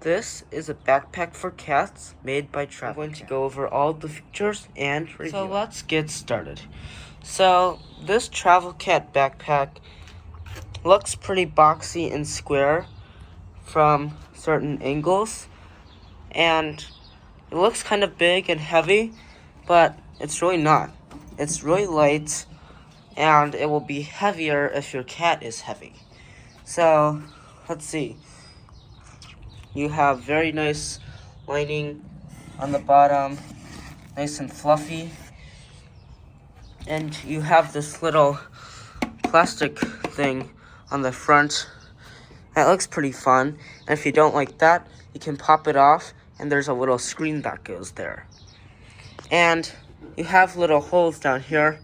This is a backpack for cats made by Travel. I'm going to go over all the features and review. So let's get started. So this Travel Cat backpack looks pretty boxy and square from certain angles, and it looks kind of big and heavy, but it's really not. It's really light, and it will be heavier if your cat is heavy. So let's see. You have very nice lining on the bottom, nice and fluffy. And you have this little plastic thing on the front. That looks pretty fun. And if you don't like that, you can pop it off, and there's a little screen that goes there. And you have little holes down here.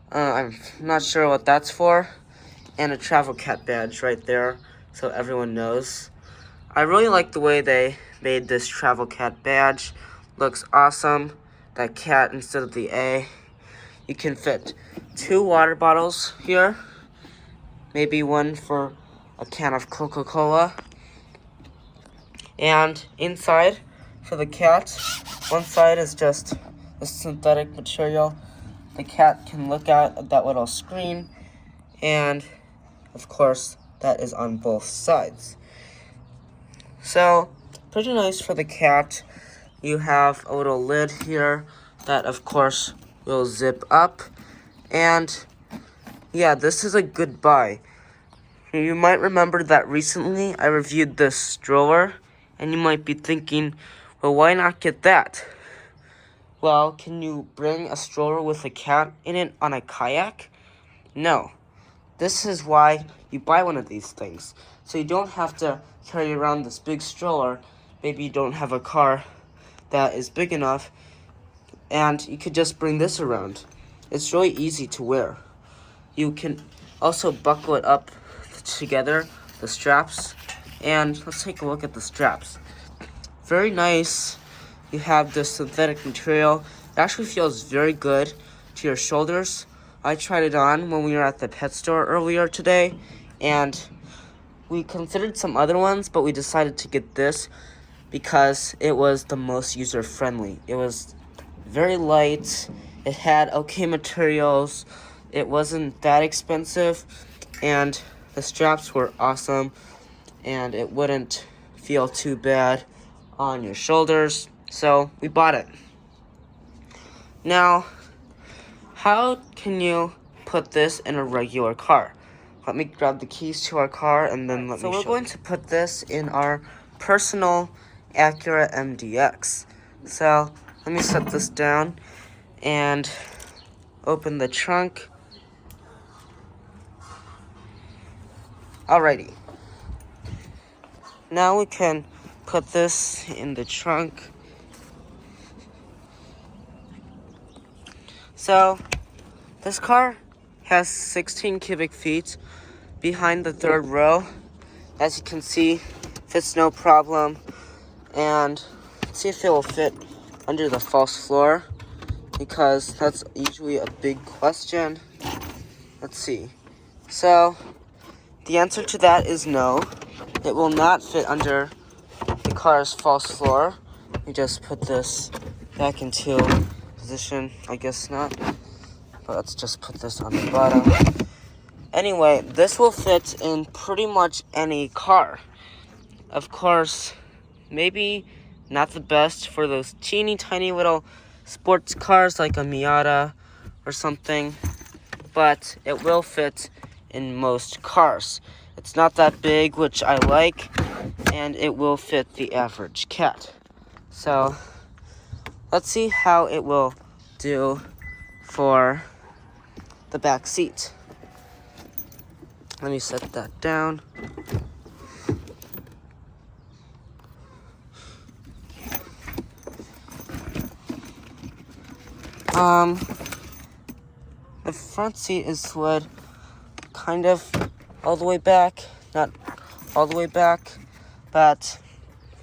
I'm not sure what that's for. And a Travel Cat badge right there, so everyone knows. I really like the way they made this Travel Cat badge. Looks awesome. That cat instead of the A. You can fit 2 water bottles here. Maybe one for a can of Coca-Cola. And inside for the cat, one side is just a synthetic material. The cat can look at that little screen, and of course that is on both sides. So pretty nice for the cat. You have a little lid here that of course will zip up, and yeah, this is a good buy. You might remember that recently I reviewed this stroller, and you might be thinking, well, why not get that? Well, can you bring a stroller with a cat in it on a kayak? No. This is why you buy one of these things. So you don't have to carry around this big stroller. Maybe you don't have a car that is big enough, and you could just bring this around. It's really easy to wear. You can also buckle it up together, the straps, and let's take a look at the straps. Very nice. You have this synthetic material. It actually feels very good to your shoulders. I tried it on when we were at the pet store earlier today, and we considered some other ones, but we decided to get this because it was the most user-friendly. It was very light. It had okay materials. It wasn't that expensive, and the straps were awesome, and it wouldn't feel too bad on your shoulders. So we bought it. Now, how can you put this in a regular car? Let me grab the keys to our car, and then let me show you. So we're going to put this in our personal Acura MDX. So let me set this down and open the trunk. Alrighty. Now we can put this in the trunk. So this car has 16 cubic feet behind the third row. As you can see, fits no problem. And let's see if it will fit under the false floor, because that's usually a big question. Let's see. So the answer to that is no. It will not fit under the car's false floor. We just put this back into position. I guess not. But let's just put this on the bottom. Anyway, this will fit in pretty much any car. Of course, maybe not the best for those teeny tiny little sports cars like a Miata or something, but it will fit in most cars. It's not that big, which I like, and it will fit the average cat. So let's see how it will do for the back seat. Let me set that down. The front seat is slid kind of all the way back, not all the way back, but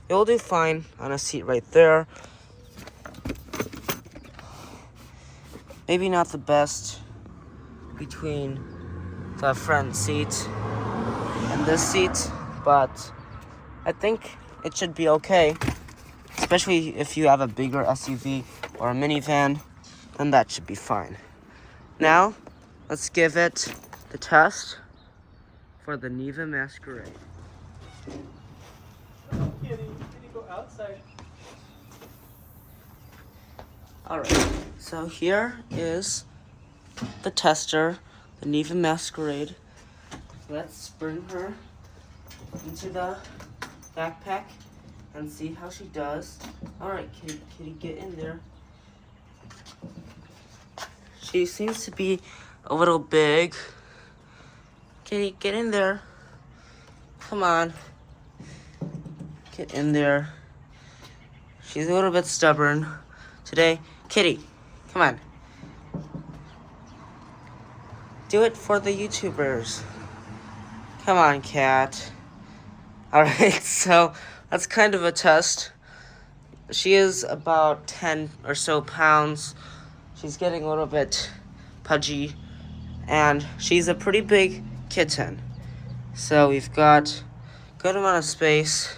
it will do fine on a seat right there. Maybe not the best between the front seat and this seat, but I think it should be okay. Especially if you have a bigger SUV or a minivan, then that should be fine. Now, let's give it the test for the Neva Masquerade. Oh, Kitty, Kitty, go outside. Alright, so here is the tester, the Neva Masquerade. Let's bring her into the backpack and see how she does. Alright, Kitty, get in there. She seems to be a little big. Kitty, get in there. Come on. Get in there. She's a little bit stubborn today. Kitty, come on. Do it for the YouTubers. Come on, cat. Alright, so that's kind of a test. She is about 10 or so pounds. She's getting a little bit pudgy. And she's a pretty big kitten. So we've got a good amount of space.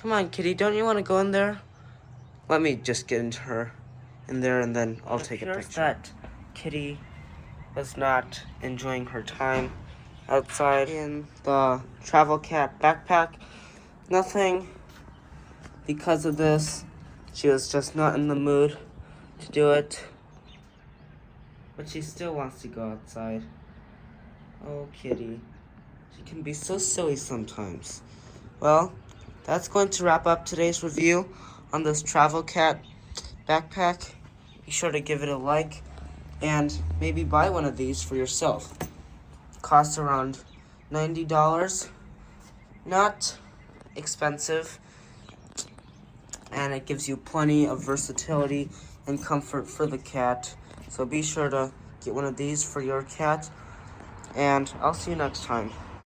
Come on, Kitty, don't you want to go in there? Let me just get into her in there and then I'll take a picture. That Kitty was not enjoying her time outside in the Travel Cat backpack. Nothing because of this. She was just not in the mood to do it. But she still wants to go outside. Oh, Kitty. She can be so silly sometimes. Well, that's going to wrap up today's review on this Travel Cat backpack. Be sure to give it a like and maybe buy one of these for yourself. Costs around $90. Not expensive. And it gives you plenty of versatility and comfort for the cat. So be sure to get one of these for your cat. And I'll see you next time.